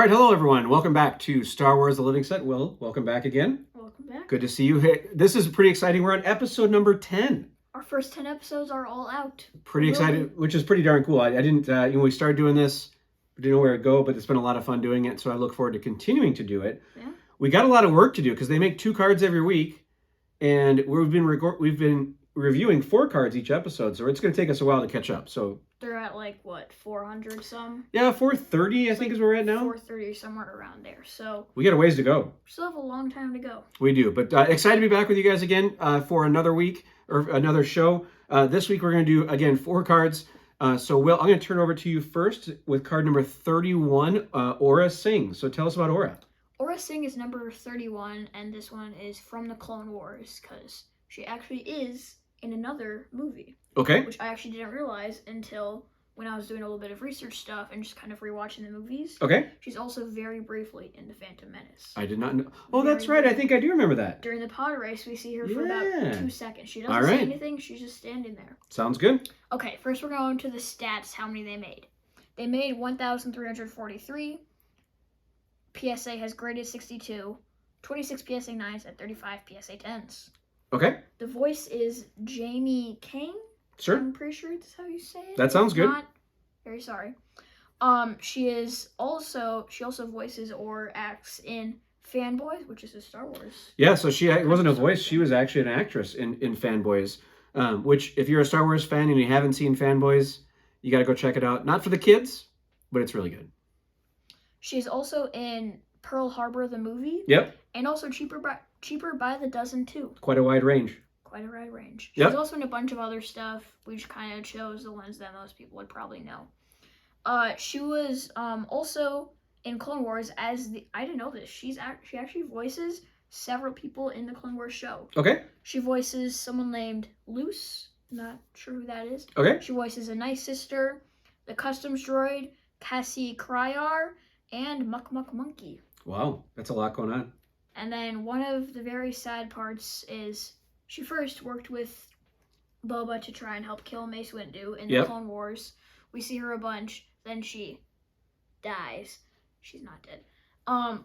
right, hello everyone. Welcome back to Star Wars: The Living Set. Will, welcome back again. Welcome back. Good to see you. Hey, this is pretty exciting. We're on episode number 10. Our first 10 episodes are all out. Pretty excited, which is pretty darn cool. I didn't, we started doing this, we didn't know where to go, but it's been a lot of fun doing it, so I look forward to continuing to do it. Yeah. We got a lot of work to do because they make 2 cards every week, and we've been reviewing 4 cards each episode, so it's going to take us a while to catch up. So they're at like what, 400 some? Yeah, 430 I think is where we're at now. 430 somewhere around there. So we got a ways to go. We still have a long time to go. We do, but excited to be back with you guys again for another week or another show. This week we're going to do again 4 cards. So Will, I'm going to turn over to you first with card number 31, Aurra Sing. So tell us about Aurra. Aurra Sing is number 31, and this one is from the Clone Wars because she actually is in another movie. Okay. Which I actually didn't realize until when I was doing a little bit of research stuff and just kind of rewatching the movies. Okay. She's also very briefly in The Phantom Menace. I did not know. Oh, that's right. I think I do remember that. During the pod race, we see her for about 2 seconds. She doesn't All right. say anything. She's just standing there. Sounds good. Okay, first we're going to the stats, how many they made. They made 1,343. PSA has graded 62. 26 PSA 9s and 35 PSA 10s. Okay. The voice is Jamie Kang. Sure. I'm pretty sure that's how you say it. That sounds good. Not very sorry. She also voices or acts in Fanboys, which is a Star Wars. Yeah, so she wasn't a voice. She was actually an actress in Fanboys, which if you're a Star Wars fan and you haven't seen Fanboys, you got to go check it out. Not for the kids, but it's really good. She's also in Pearl Harbor, the movie. Yep. And also Cheaper by the Dozen, too. Quite a wide range. Quite a wide range. Yep. She's also in a bunch of other stuff. We just kind of chose the ones that most people would probably know. She was also in Clone Wars as the... I didn't know this. She actually voices several people in the Clone Wars show. Okay. She voices someone named Luce. Not sure who that is. Okay. She voices a Nice Sister, the Customs Droid, Cassie Cryar, and Muck Muck Monkey. Wow, that's a lot going on. And then one of the very sad parts is she first worked with Boba to try and help kill Mace Windu in the Clone Wars. We see her a bunch, then she dies. She's not dead.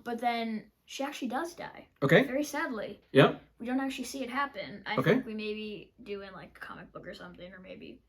But then she actually does die. Okay. Very sadly. Yep. We don't actually see it happen. I think we maybe do in like a comic book or something, or maybe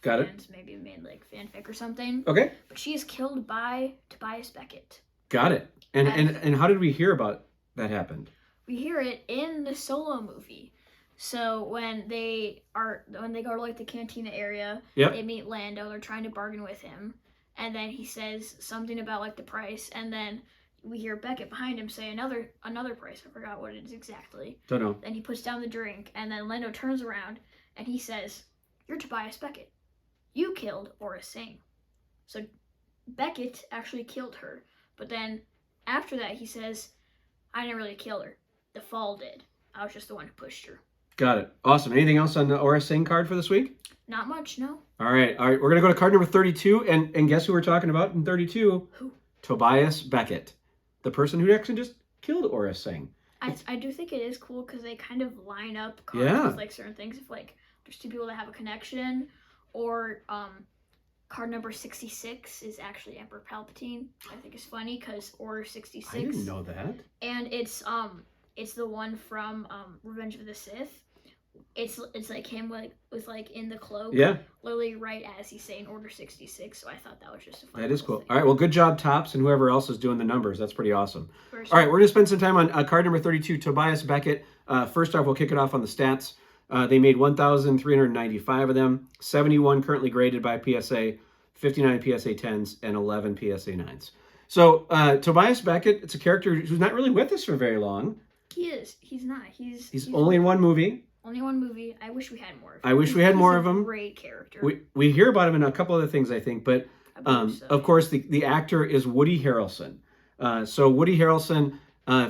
fans maybe made like fanfic or something. Okay. But she is killed by Tobias Beckett. Got it. And how did we hear about that happened? We hear it in the Solo movie. So when they go to like the cantina area, they meet Lando. They're trying to bargain with him, and then he says something about like the price, and then we hear Beckett behind him say another price. I forgot what it is exactly. Don't know. Then he puts down the drink, and then Lando turns around and he says, "You're Tobias Beckett. You killed Aurra Sing." So Beckett actually killed her, but then after that he says, "I didn't really kill her. The Fall did. I was just the one who pushed her." Got it. Awesome. Anything else on the Aurra Sing card for this week? Not much, no. All right. We're going to go to card number 32. And guess who we're talking about in 32? Who? Tobias Beckett. The person who actually just killed Aurra Sing. I do think it is cool because they kind of line up cards with like certain things. If like there's 2 people that have a connection, or card number 66 is actually Emperor Palpatine. I think it's funny because Order 66. I didn't know that. And it's the one from Revenge of the Sith. It's like him with like in the cloak. Yeah. Literally right as he's saying Order 66. So I thought that was just a fun That is cool. thing. All right. Well, good job, Tops, and whoever else is doing the numbers. That's pretty awesome. All right. We're going to spend some time on card number 32, Tobias Beckett. First off, we'll kick it off on the stats. They made 1,395 of them. 71 currently graded by PSA, 59 PSA 10s, and 11 PSA 9s. So Tobias Beckett, it's a character who's not really with us for very long. He is. He's not. He's only in one movie. Only one movie. I wish we had more of him. I wish we had more of him. Great character. We hear about him in a couple other things, I think. But of course, the actor is Woody Harrelson. So Woody Harrelson,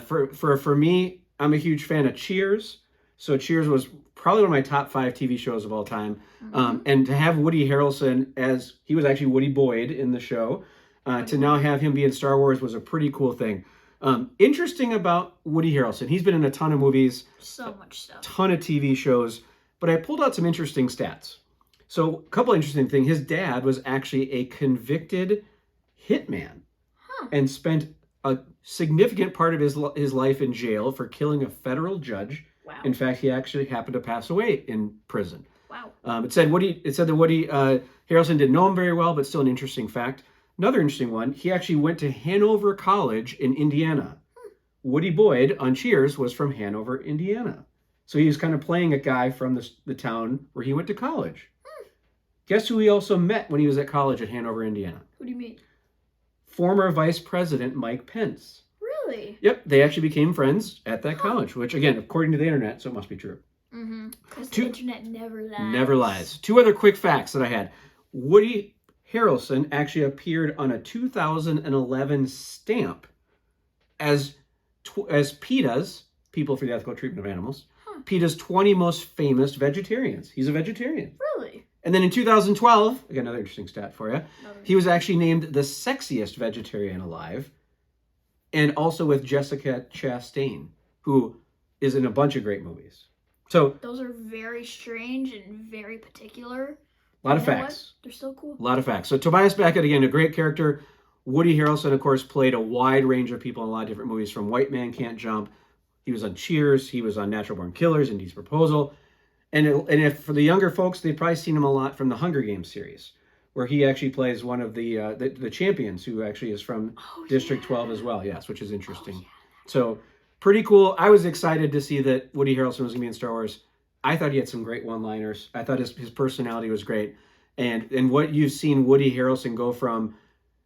for me, I'm a huge fan of Cheers. So Cheers was probably one of my top 5 TV shows of all time. And to have Woody Harrelson as, he was actually Woody Boyd in the show, to now have him be in Star Wars was a pretty cool thing. Interesting about Woody Harrelson, he's been in a ton of movies. So much stuff. Ton of TV shows. But I pulled out some interesting stats. So a couple interesting things. His dad was actually a convicted hitman. and spent a significant part of his life in jail for killing a federal judge. Wow. In fact, he actually happened to pass away in prison. Wow. It said that Woody Harrelson didn't know him very well, but still an interesting fact. Another interesting one, he actually went to Hanover College in Indiana. Woody Boyd on Cheers was from Hanover, Indiana. So he was kind of playing a guy from the town where he went to college. Guess who he also met when he was at college at Hanover, Indiana? Who do you mean? Former Vice President Mike Pence. Really? Yep, they actually became friends at that college, which, again, according to the internet, so it must be true. Mm-hmm. Because the internet never lies. Never lies. 2 other quick facts that I had. Woody Harrelson actually appeared on a 2011 stamp as PETA's, People for the Ethical Treatment of Animals, PETA's 20 most famous vegetarians. He's a vegetarian. Really? And then in 2012, again, another interesting stat for you, he was actually named the sexiest vegetarian alive, and also with Jessica Chastain, who is in a bunch of great movies. So those are very strange and very particular. A lot of facts. They're so cool. A lot of facts. So Tobias Beckett, again, a great character. Woody Harrelson, of course, played a wide range of people in a lot of different movies, from White Man Can't Jump. He was on Cheers. He was on Natural Born Killers, Indy's Proposal. And if for the younger folks, they've probably seen him a lot from the Hunger Games series, where he actually plays one of the champions, who actually is from District 12 as well. Yes, which is interesting. So pretty cool. I was excited to see that Woody Harrelson was going to be in Star Wars. I thought he had some great one-liners. I thought his personality was great. And what you've seen Woody Harrelson go from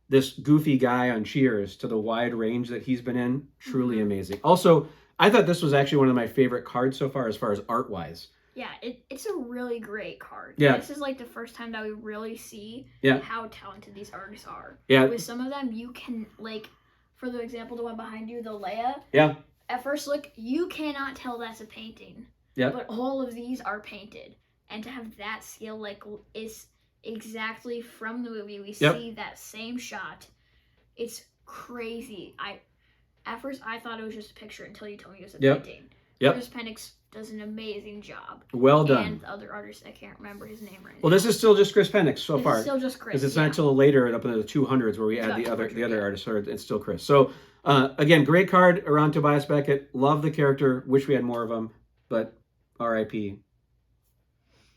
this goofy guy on Cheers to the wide range that he's been in, truly amazing. Also, I thought this was actually one of my favorite cards so far as art-wise. Yeah, it's a really great card. Yeah. This is like the first time that we really see how talented these artists are. Yeah. With some of them, you can, like, for the example, the one behind you, the Leia. Yeah. At first look, you cannot tell that's a painting. Yeah. But all of these are painted. And to have that skill, like, is exactly from the movie. We see that same shot. It's crazy. At first, I thought it was just a picture until you told me it was a painting. Yep. Chris Penix does an amazing job. Well done. And the other artist, I can't remember his name right now. Well, this is still just Chris Penix so far. It's still just Chris. Because it's not until later, up in the 200s, where we add the other artists. Or it's still Chris. So, again, great card around Tobias Beckett. Love the character. Wish we had more of him. But R.I.P.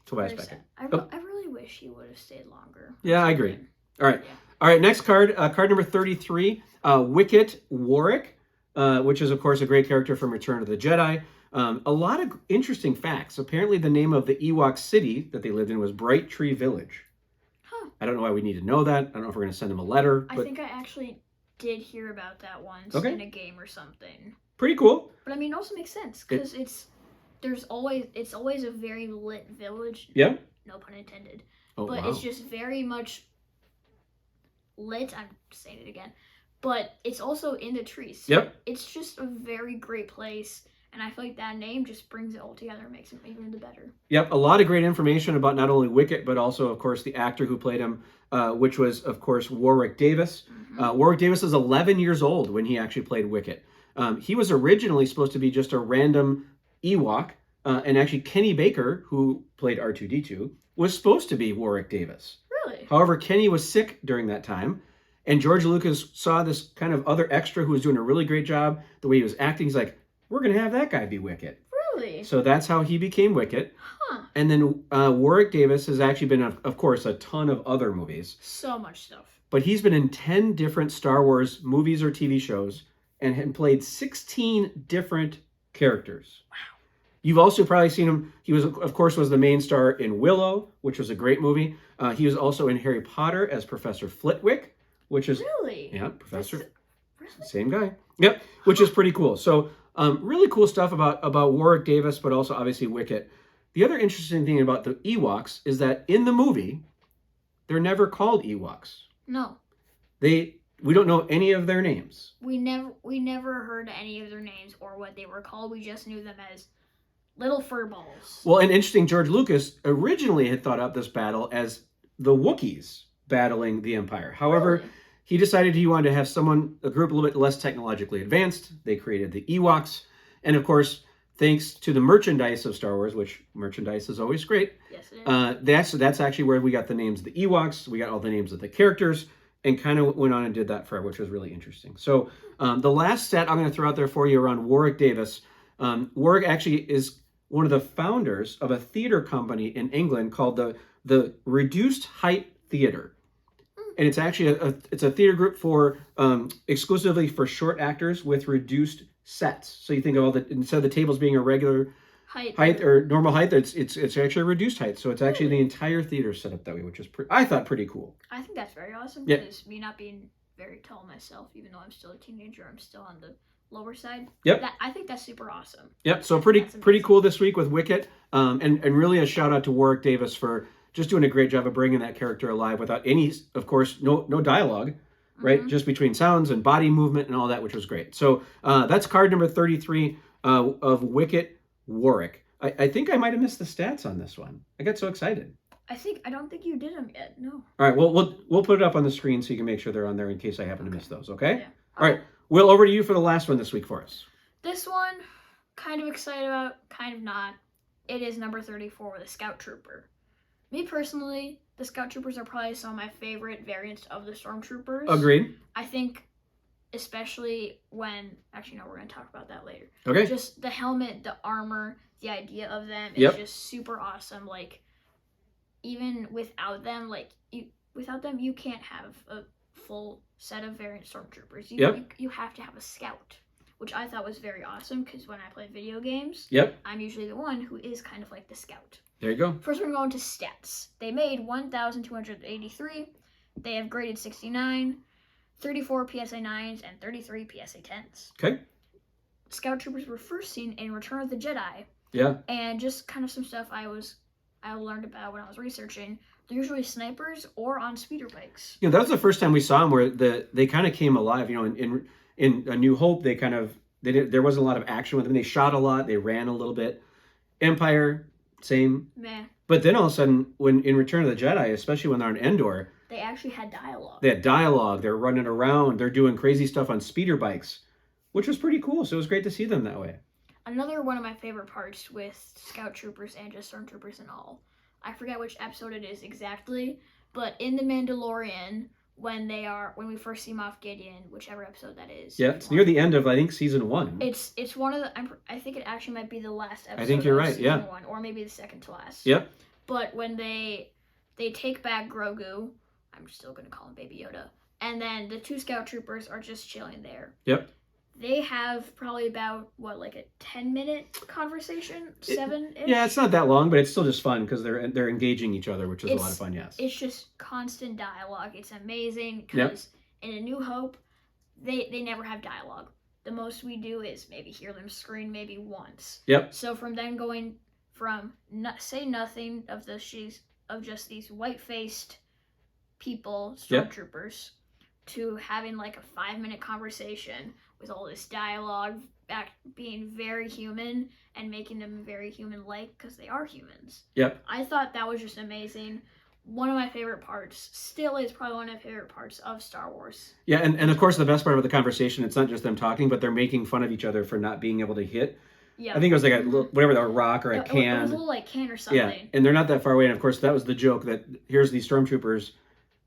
Tobias Beckett. I really wish he would have stayed longer. Yeah, I agree. All right. Yeah. All right, next card. Card number 33. Wicket Warwick, which is, of course, a great character from Return of the Jedi. A lot of interesting facts. Apparently, the name of the Ewok city that they lived in was Bright Tree Village. Huh. I don't know why we need to know that. I don't know if we're going to send them a letter. I think I actually did hear about that once in a game or something. Pretty cool. But I mean, it also makes sense because it's always a very lit village. Yeah. No pun intended. Oh, but it's just very much lit. I'm saying it again. But it's also in the trees. So yep. It's just a very great place. And I feel like that name just brings it all together and makes it even better. Yep, a lot of great information about not only Wicket, but also, of course, the actor who played him, which was, of course, Warwick Davis. Mm-hmm. Warwick Davis is 11 years old when he actually played Wicket. He was originally supposed to be just a random Ewok, and actually Kenny Baker, who played R2-D2, was supposed to be Warwick Davis. Really? However, Kenny was sick during that time, and George Lucas saw this kind of other extra who was doing a really great job, the way he was acting. He's like, we're going to have that guy be Wicket. Really? So that's how he became Wicket. Huh. And then Warwick Davis has actually been, of course, a ton of other movies. So much stuff. But he's been in 10 different Star Wars movies or TV shows and had played 16 different characters. Wow. You've also probably seen him. He was, of course, was the main star in Willow, which was a great movie. He was also in Harry Potter as Professor Flitwick, which is... Really? Yeah, Professor... Really? Same guy. Yep, which is pretty cool. So... really cool stuff about Warwick Davis, but also obviously Wicket. The other interesting thing about the Ewoks is that in the movie, they're never called Ewoks. No. We don't know any of their names. We never heard any of their names or what they were called. We just knew them as little furballs. Well, and interesting, George Lucas originally had thought up this battle as the Wookiees battling the Empire. However, really? He decided he wanted to have a group a little bit less technologically advanced. They created the Ewoks. And of course, thanks to the merchandise of Star Wars, which merchandise is always great. Yes, it is. That's actually where we got the names of the Ewoks. We got all the names of the characters. and kind of went on and did that forever, which was really interesting. So the last stat I'm going to throw out there for you around Warwick Davis. Warwick actually is one of the founders of a theater company in England called the Reduced Height Theater. And it's actually it's a theater group for exclusively for short actors with reduced sets. So you think of instead of the tables being a regular height or normal height, it's actually a reduced height. So it's actually the entire theater set up that way, which is I thought pretty cool. I think that's very awesome. Because me not being very tall myself, even though I'm still a teenager, I'm still on the lower side. Yep. I think that's super awesome. Yep. So pretty cool this week with Wicket. And really a shout out to Warwick Davis for just doing a great job of bringing that character alive without any, of course, no dialogue, right? Just between sounds and body movement and all that, which was great. So that's card number 33 of Wicket Warwick. I think I might have missed the stats on this one. I got so excited. I don't think you did them yet. No. All right. Well, we'll put it up on the screen so you can make sure they're on there in case I happen to miss those. Okay. Yeah. All right. Will, over to you for the last one this week for us. This one, kind of excited about, kind of not. It is number 34 with a Scout Trooper. Me personally, the Scout Troopers are probably some of my favorite variants of the Stormtroopers. Agreed. I think, especially when, actually no, we're going to talk about that later. Okay. Just the helmet, the armor, the idea of them is just super awesome. Like, even without them, you can't have a full set of variant Stormtroopers. You have to have a Scout, which I thought was very awesome because when I play video games, I'm usually the one who is kind of like the Scout. There you go. First, we're going to stats. They made 1,283. They have graded 69, 34 PSA 9s, and 33 PSA 10s. Okay. Scout Troopers were first seen in Return of the Jedi. Yeah. And just kind of some stuff I learned about when I was researching. They're usually snipers or on speeder bikes. That was the first time we saw them where they kind of came alive. In A New Hope, there wasn't a lot of action with them. They shot a lot. They ran a little bit. Empire, same. Meh. But then all of a sudden, when in Return of the Jedi, especially when they're on Endor, they actually had dialogue. They had dialogue. They're running around. They're doing crazy stuff on speeder bikes, which was pretty cool. So it was great to see them that way. Another one of my favorite parts with Scout Troopers and just Stormtroopers and all, I forget which episode it is exactly, but in The Mandalorian, when we first see Moff Gideon, whichever episode that is. Yeah, it's near the end of, I think, season 1. It's one of the, I think it actually might be the last episode. I think you're right, season 1, or maybe the second to last. Yep. But when they take back Grogu, I'm still going to call him Baby Yoda, and then the 2 Scout Troopers are just chilling there. Yep. They have probably about, like a 10-minute conversation? 7-ish? Yeah, it's not that long, but it's still just fun because they're engaging each other, which is a lot of fun, yes. It's just constant dialogue. It's amazing because in A New Hope, they never have dialogue. The most we do is maybe hear them scream maybe once. Yep. So from then going from say nothing of just these white-faced people, Stormtroopers, to having like a 5-minute conversation with all this dialogue, being very human and making them very human-like because they are humans. Yep. I thought that was just amazing. One of my favorite parts, still is probably one of my favorite parts of Star Wars. Yeah, and of course the best part of the conversation, it's not just them talking, but they're making fun of each other for not being able to hit. Yeah. I think it was like a little, whatever, a rock or a can. It was a little like can or something. Yeah, and they're not that far away. And of course that was the joke that here's these Stormtroopers,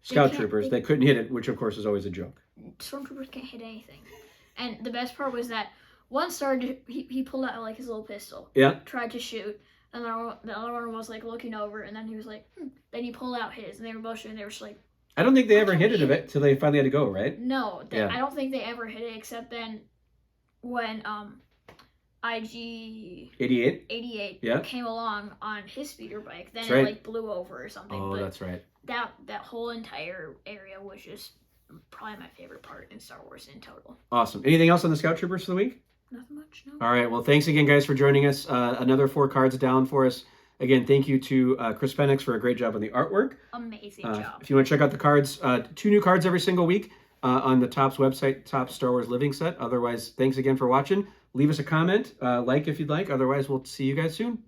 Scout Troopers, they couldn't hit it, which of course is always a joke. Stormtroopers can't hit anything. And the best part was that one started, he pulled out like his little pistol. Yeah. Tried to shoot. And the other one was like looking over, and then he was like, Then he pulled out his, and they were both shooting. They were just like, I don't think they ever hit it until they finally had to go, right? No, I don't think they ever hit it, except then when IG 88 came along on his speeder bike. Then it like blew over or something. Oh, that's right. That whole entire area was just probably my favorite part in Star Wars in total. Awesome. Anything else on the Scout Troopers for the week? Nothing much, no. All right. Well, thanks again, guys, for joining us. Another 4 cards down for us. Again, thank you to Chris Penix for a great job on the artwork. Amazing job. If you want to check out the cards, 2 new cards every single week on the Topps website, Topps Star Wars Living Set. Otherwise, thanks again for watching. Leave us a comment, like if you'd like. Otherwise, we'll see you guys soon.